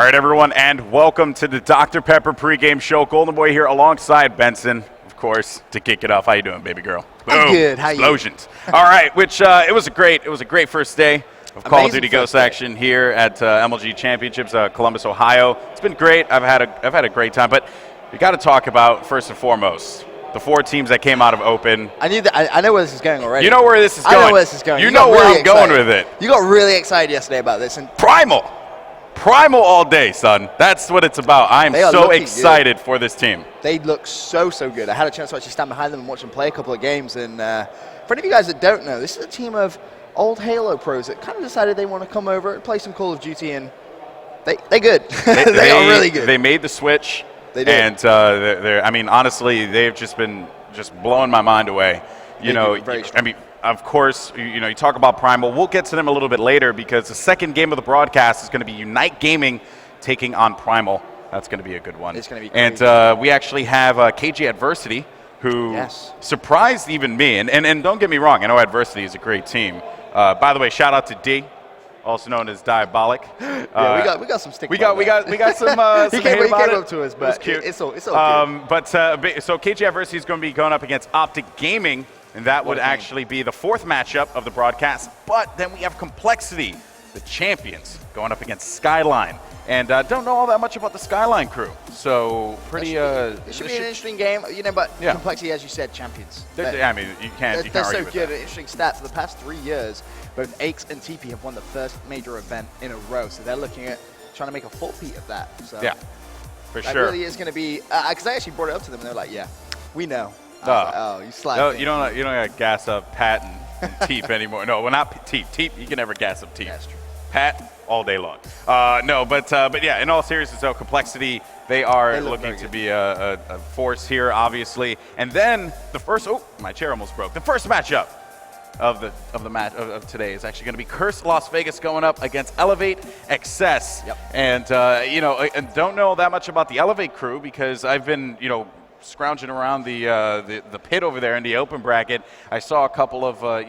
right, everyone, and welcome to the Dr. Pepper pregame show. Golden Boy here alongside Benson, of course, to kick it off. How you doing, baby girl? I'm good. How you? Explosions. All right, which it was a great first day of Call of Duty Ghost action here at MLG Championships, Columbus, Ohio. It's been great. I've had a great time, but we got to talk about first and foremost the 4 teams that came out of Open. I knew that. I know where this is going already. You know where this is going. I know where this is going. You know where I'm going with it. You got really excited yesterday about this, and Primal all day, son. That's what it's about. I'm so excited for this team. They look so good. I had a chance to actually stand behind them and watch them play a couple of games. And for any of you guys that don't know, this is a team of old Halo pros that kind of decided they want to come over and play some Call of Duty, and they're good. They are really good. They made the switch. They did. And I mean, honestly, they've just been blowing my mind away. I mean, of course, you talk about Primal. We'll get to them a little bit later because the second game of the broadcast is going to be Unite Gaming taking on Primal. That's going to be a good one. It's going to be great. And we actually have KG Adversity, who surprised even me. And don't get me wrong, I know Adversity is a great team. By the way, shout out to D, also known as Diabolic. Yeah, we got some stick. We got some. He came up to us, but it's all good. So KG Adversity is going to be going up against Optic Gaming. And that would actually be the 4th matchup of the broadcast. But then we have Complexity, the champions, going up against Skyline. And don't know all that much about the Skyline crew. So pretty. It should be an interesting game, but Complexity, as you said, champions. I mean, you can't argue with that. They're so good. An interesting stat, for the past 3 years, both Aches and TP have won the first major event in a row. So they're looking at trying to make a four-peat of that. So yeah, for sure. That really is going to be, because I actually brought it up to them, and they're like, yeah, we know. You slapped No, you don't got to gas up Pat and Teep anymore. No, well, not Teep. Teep, you can never gas up Teep. That's true. Pat, all day long. But yeah, in all seriousness, though, Complexity, they are looking to be a force here, obviously. And then the first, my chair almost broke. The first matchup of today is actually going to be Curse Las Vegas going up against Elevate Excess. Yep. And and don't know that much about the Elevate crew because I've been scrounging around the pit over there in the open bracket. I saw a couple of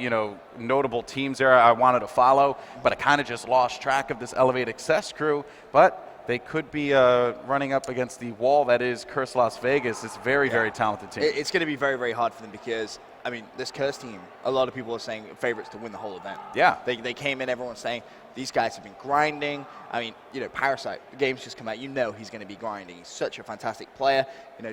notable teams there I wanted to follow, but I kind of just lost track of this Elevate Excess crew. But they could be running up against the wall that is Curse Las Vegas. It's very talented team. It's going to be very hard for them because, I mean, this Curse team, a lot of people are saying favorites to win the whole event. Yeah. They came in, everyone's saying these guys have been grinding. I mean, Parasite, the game's just come out. He's going to be grinding. He's such a fantastic player.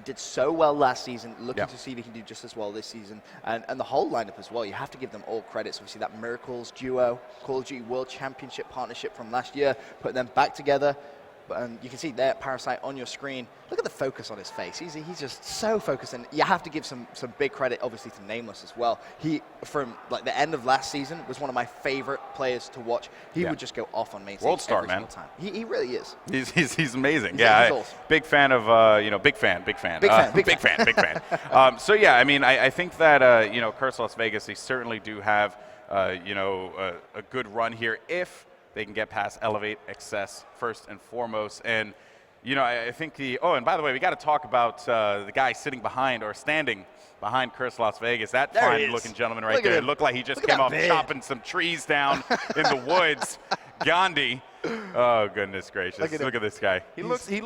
Did so well last season. Looking to see if he can do just as well this season. And the whole lineup as well. You have to give them all credit. So we see that Miracles duo, Call of Duty World Championship partnership from last year, putting them back together. And you can see there, Parasite on your screen. Look at the focus on his face. He's just so focused, and you have to give some big credit, obviously, to Nameless as well. He, from like the end of last season, was one of my favorite players to watch. He would just go off on main stage World star, every man. single time. He really is. He's amazing. He's awesome. Big fan of big fan. Big fan. So yeah, I mean, I think that Curse Las Vegas, they certainly do have a good run here if they can get past Elevate Excess first and foremost. And, I think and by the way, we got to talk about the guy standing behind Curse Las Vegas. That fine-looking gentleman right there. It looked like he just came off chopping some trees down in the woods. Gandhi. Oh, goodness gracious. Look at this guy. He looks, he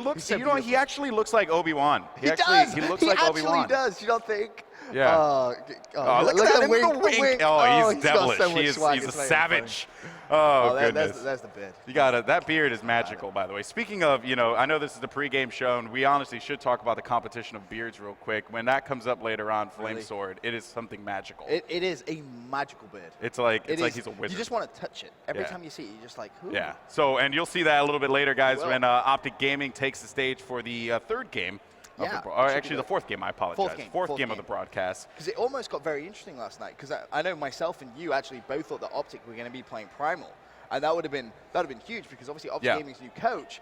actually looks like Obi-Wan. He looks like Obi-Wan. He does, you don't think? Yeah. Look at that. The wink. Oh, he's devilish. He's a savage. Oh, goodness. That's the beard. You got it. That beard is magical, by the way. Speaking of, I know this is the pregame show, and we honestly should talk about the competition of beards real quick. When that comes up later on, Flame Sword, it is something magical. It is a magical beard. It's like he's a wizard. You just want to touch it. Every time you see it, you're just like, ooh. Yeah. So, and you'll see that a little bit later, guys, when Optic Gaming takes the stage for the third game. Actually, the 4th game, I apologize. Fourth game of the broadcast. Because it almost got very interesting last night, because I know myself and you actually both thought that Optic were going to be playing Primal. And that would have been huge, because obviously Optic Gaming's new coach,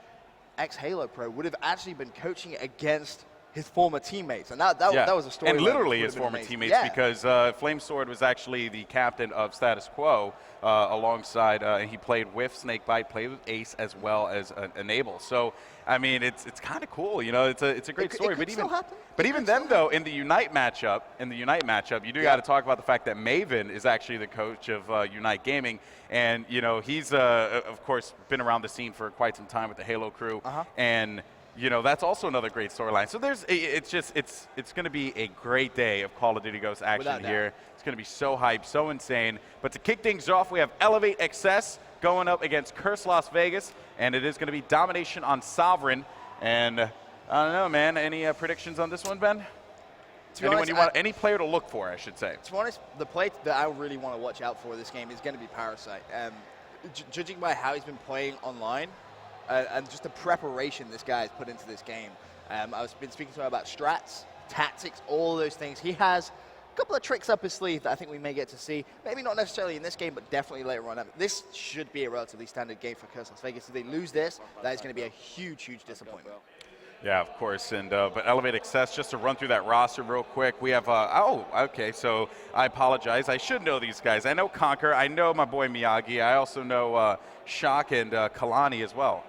ex-Halo Pro, would have actually been coaching against his former teammates, and that was a story. And literally his former teammates, because Flamesword was actually the captain of Status Quo alongside, and he played with Snakebite, played with Ace as well as Enable. So, I mean, it's kind of cool, you know. It's a great story. But even then, though, in the Unite matchup, you do got to talk about the fact that Maven is actually the coach of Unite Gaming, and you know he's of course been around the scene for quite some time with the Halo crew, and you know, that's also another great storyline. So it's going to be a great day of Call of Duty Ghosts action here. It's going to be so hyped, so insane. But to kick things off, we have Elevate Excess going up against Curse Las Vegas, and it is going to be domination on Sovereign. And I don't know, man. Any predictions on this one, Ben? Anyone you want? Any player to look for, I should say. To be honest, the play that I really want to watch out for this game is going to be Parasite. Judging by how he's been playing online, and just the preparation this guy has put into this game. I've been speaking to him about strats, tactics, all those things. He has a couple of tricks up his sleeve that I think we may get to see. Maybe not necessarily in this game, but definitely later on. This should be a relatively standard game for Curse Las Vegas. If they lose this, that is going to be a huge, huge disappointment. Yeah, of course. And but Elevate Excess, just to run through that roster real quick, we have, okay, so I apologize. I should know these guys. I know Conquer. I know my boy Miyagi. I also know Shock and Kalani as well.